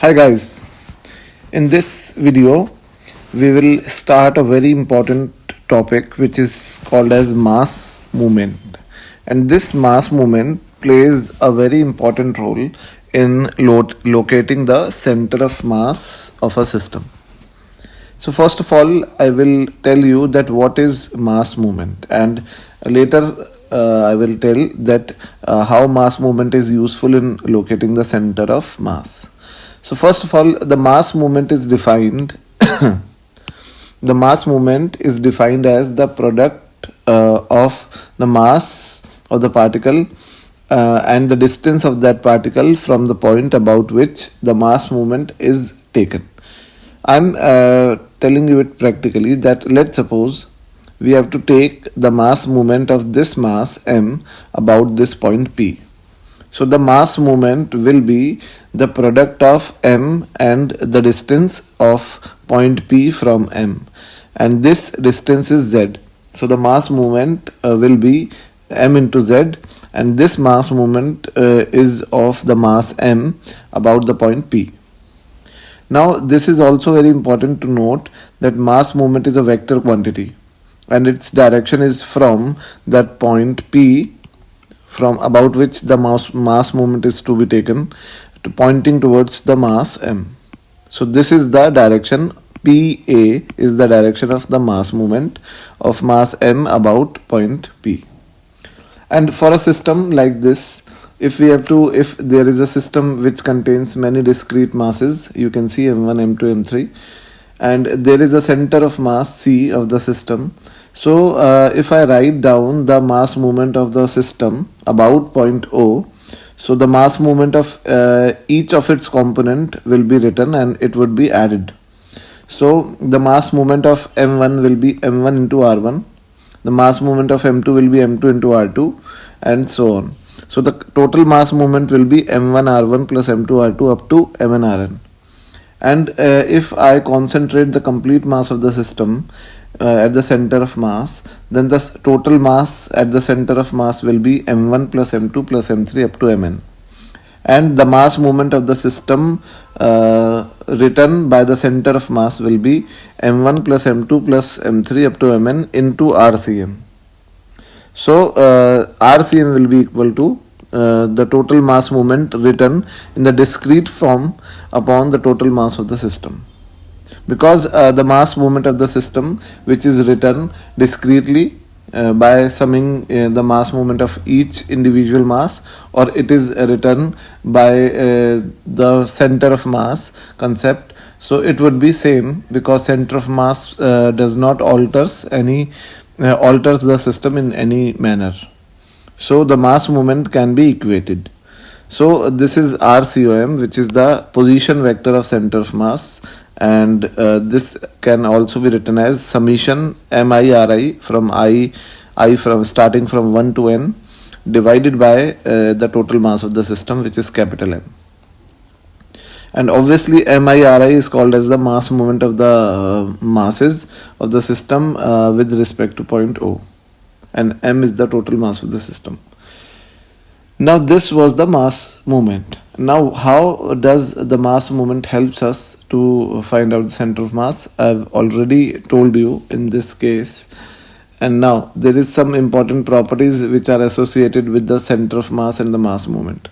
Hi guys, in this video we will start a very important topic which is called as mass movement, and this mass movement plays a very important role in locating the center of mass of a system. So first of all, I will tell you that what is mass movement, and later I will tell that how mass movement is useful in locating the center of mass. So first of all, the mass movement is defined. The mass movement is defined as the product of the mass of the particle and the distance of that particle from the point about which the mass movement is taken. I'm telling you it practically that let's suppose we have to take the mass movement of this mass m about this point P. So the mass movement will be the product of m and the distance of point P from m, and this distance is z. So the mass movement will be m into z, and this mass movement is of the mass m about the point P. Now this is also very important to note that mass movement is a vector quantity and its direction is from that point P from about which the mass movement is to be taken to pointing towards the mass m. So this is the direction. PA is the direction of the mass movement of mass m about point P. And for a system like this, if there is a system which contains many discrete masses, you can see m1, m2, m3, and there is a center of mass C of the system. So if I write down the mass movement of the system about point O, so the mass movement of each of its component will be written and it would be added. So the mass movement of m1 will be m1 into r1, the mass movement of m2 will be m2 into r2, and so on. So the total mass movement will be m1 r1 plus m2 r2 up to mn rn. And if I concentrate the complete mass of the system at the center of mass, then the total mass at the center of mass will be m1 plus m2 plus m3 up to mn. And the mass movement of the system written by the center of mass will be m1 plus m2 plus m3 up to mn into rcm. So rcm will be equal to the total mass movement written in the discrete form upon the total mass of the system, because the mass movement of the system which is written discretely by summing the mass movement of each individual mass, or it is written by the center of mass concept, so it would be same because center of mass does not alters the system in any manner. So the mass movement can be equated. So this is RCOM, which is the position vector of center of mass, and this can also be written as summation MIRI from I from starting from 1 to n divided by the total mass of the system, which is capital M. And obviously MIRI is called as the mass movement of the masses of the system with respect to point O, and m is the total mass of the system. Now this was the mass movement. Now how does the mass movement helps us to find out the center of mass? I've already told you in this case, and now there is some important properties which are associated with the center of mass and the mass movement.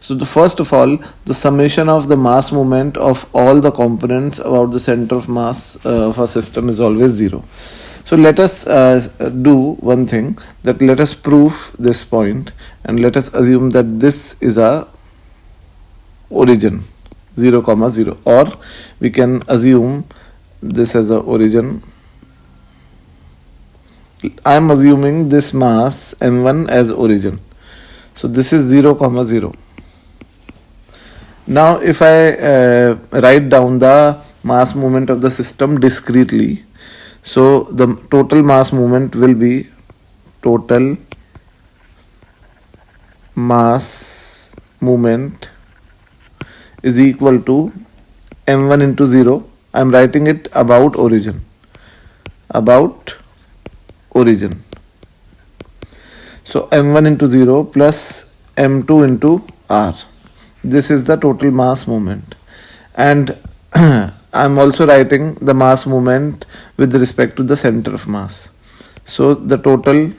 So first of all, the summation of the mass movement of all the components about the center of mass of a system is always 0. So let us do one thing, that let us prove this point, and let us assume that this is a origin 0, 0, or we can assume this as a origin. I am assuming this mass m1 as origin. So this is 0, 0. Now if I write down the mass movement of the system discretely, so the total mass movement will be total mass movement is equal to m1 into 0. I am writing it about origin. So m1 into 0 plus m2 into r. This is the total mass movement. and I'm also writing the mass movement with respect to the center of mass. So the total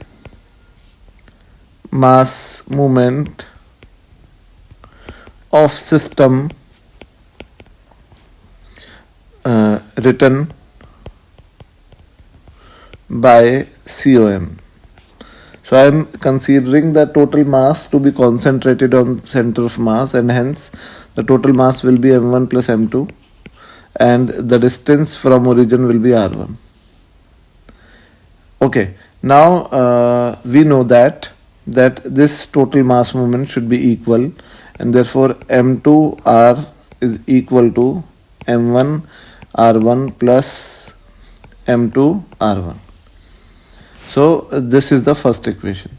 mass movement of system written by COM. So I am considering the total mass to be concentrated on center of mass, and hence the total mass will be m1 plus m2 and the distance from origin will be r1. Okay, now we know that this total mass movement should be equal, and therefore m2r is equal to m1 r1 plus m2 r1. So this is the first equation.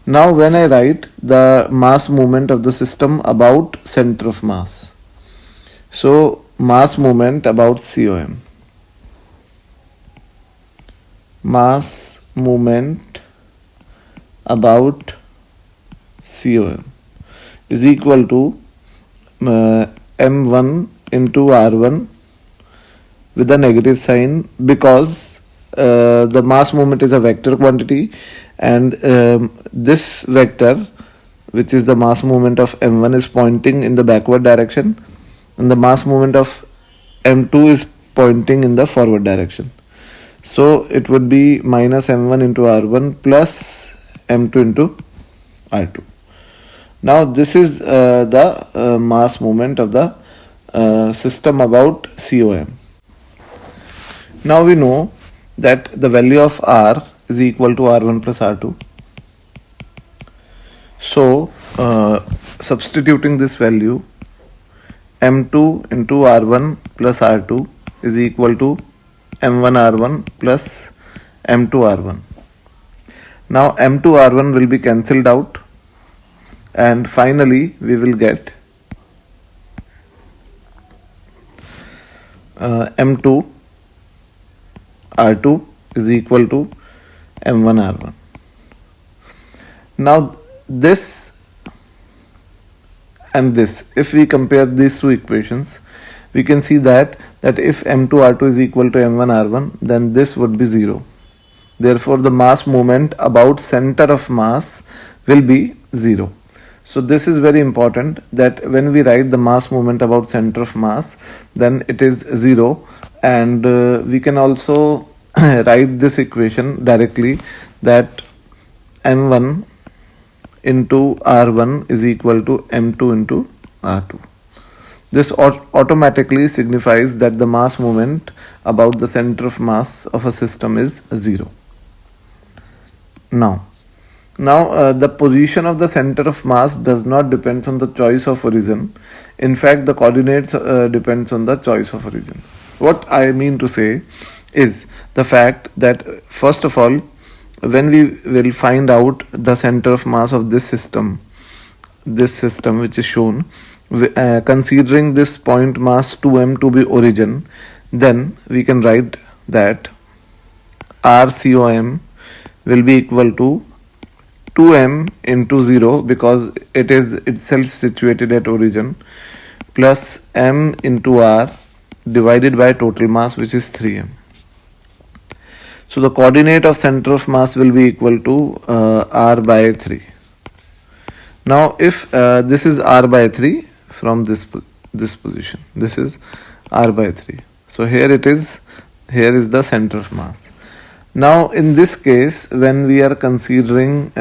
Now when I write the mass movement of the system about center of mass, so mass movement about COM, mass movement about COM is equal to m1 into r1 with a negative sign, because the mass movement is a vector quantity, and this vector, which is the mass movement of m1, is pointing in the backward direction, and the mass movement of m2 is pointing in the forward direction. So it would be minus m1 into r1 plus m2 into r2. Now this is the mass movement of the system about COM. Now we know that the value of r is equal to r1 plus r2. So substituting this value, m2 into r1 plus r2 is equal to m1 r1 plus m2 r1. Now m2 r1 will be cancelled out, and finally we will get m2 r2 is equal to m1 r1. Now this and this, if we compare these two equations, we can see that if m2 r2 is equal to m1 r1, then this would be 0. Therefore the mass movement about center of mass will be 0. So this is very important, that when we write the mass movement about center of mass, then it is 0, and we can also write this equation directly, that m1 into r1 is equal to m2 into r2. This automatically signifies that the mass movement about the center of mass of a system is 0. Now the position of the center of mass does not depend on the choice of origin. In fact, the coordinates depends on the choice of origin. What I mean to say is the fact that, first of all, when we will find out the center of mass of this system which is shown, considering this point mass 2m to be origin, then we can write that RCOM will be equal to 2m into 0, because it is itself situated at origin, plus m into r divided by total mass, which is 3m. So the coordinate of center of mass will be equal to r by 3. Now if this is r by 3 from this position, this is r by 3. So here is the center of mass. Now in this case, when we are considering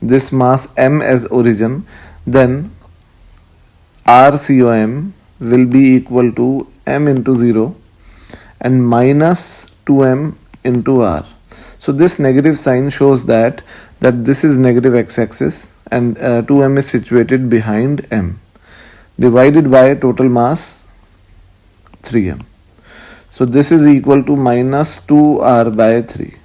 this mass m as origin, then RCOM will be equal to m into 0 and minus 2m into r. So this negative sign shows that this is negative x-axis, and 2m is situated behind m, divided by total mass 3m. So this is equal to minus 2r by 3.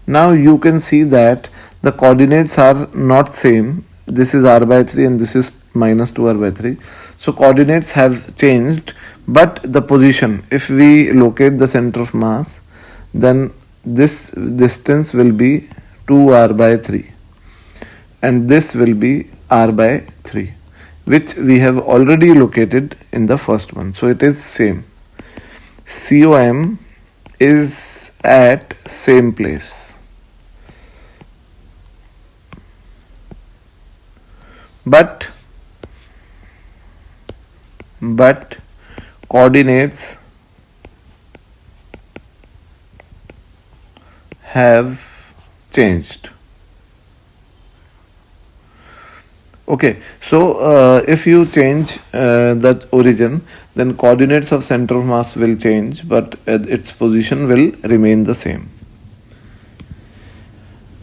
Now you can see that the coordinates are not same. This is r by 3 and this is minus 2r by 3. So coordinates have changed, but the position, if we locate the center of mass, then this distance will be 2r by 3 and this will be r by 3. which we have already located in the first one. So it is same. COM is at same place, but coordinates have changed. Okay, so if you change that origin, then coordinates of center of mass will change, but its position will remain the same.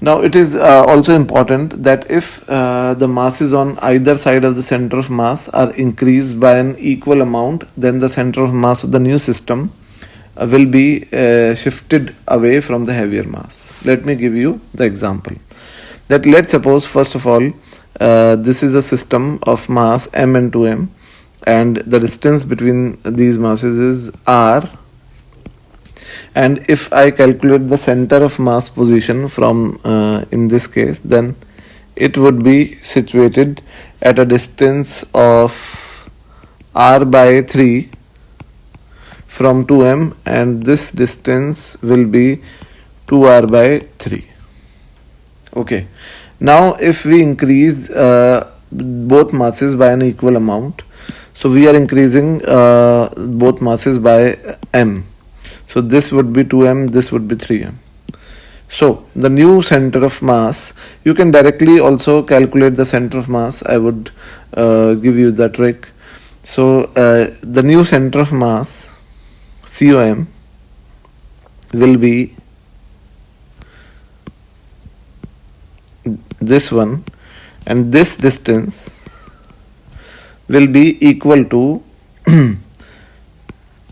Now it is also important that if the masses on either side of the center of mass are increased by an equal amount, then the center of mass of the new system will be shifted away from the heavier mass. Let me give you the example. That let's suppose first of all this is a system of mass m and 2m, and the distance between these masses is r, and if I calculate the center of mass position from in this case, then it would be situated at a distance of r by 3 from 2m, and this distance will be 2r by 3. Okay, now if we increase both masses by an equal amount, so we are increasing both masses by m, so this would be 2m, this would be 3m. So the new center of mass, you can directly also calculate the center of mass. I would give you the trick. So the new center of mass COM will be this one, and this distance will be equal to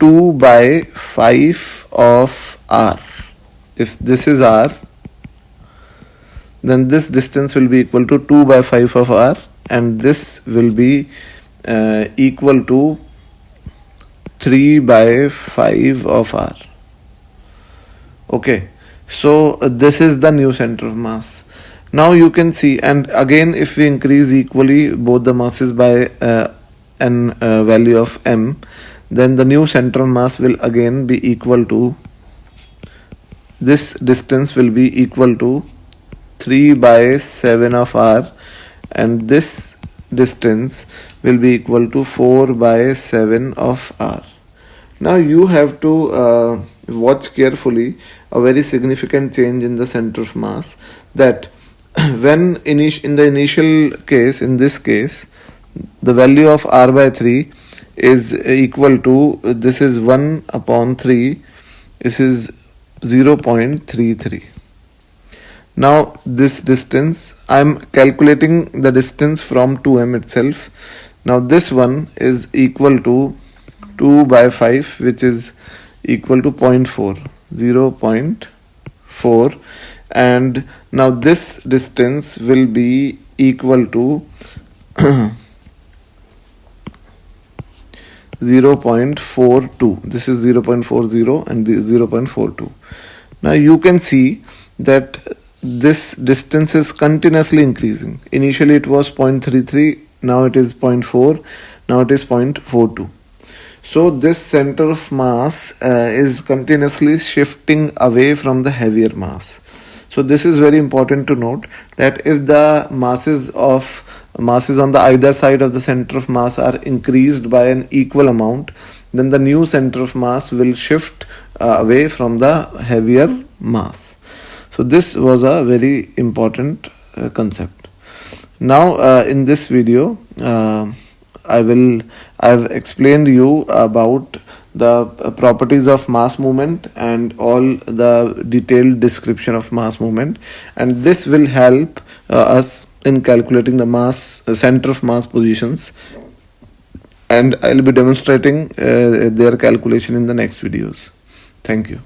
2 by 5 of r. If this is r, then this distance will be equal to 2 by 5 of r, and this will be equal to 3 by 5 of r. Okay, so this is the new center of mass. Now you can see, and again if we increase equally both the masses by an value of m, then the new center of mass will again be equal to, this distance will be equal to 3 by 7 of r, and this distance will be equal to 4 by 7 of r. Now you have to watch carefully a very significant change in the center of mass, that when in the initial case, in this case, the value of r by 3 is equal to, this is 1 upon 3, this is 0.33. Now this distance, I am calculating the distance from 2m itself. Now this one is equal to 2 by 5, which is equal to 0.4, 0.4, and now this distance will be equal to 0.42. This is 0.40 and this is 0.42. Now you can see that this distance is continuously increasing. Initially it was 0.33, now it is 0.4, now it is 0.42. So this center of mass is continuously shifting away from the heavier mass. So this is very important to note, that if the masses on the either side of the center of mass are increased by an equal amount, then the new center of mass will shift away from the heavier mass. So this was a very important concept. Now in this video I've explained you about the properties of mass movement and all the detailed description of mass movement, and this will help us in calculating the mass center of mass positions, and I'll be demonstrating their calculation in the next videos. Thank you.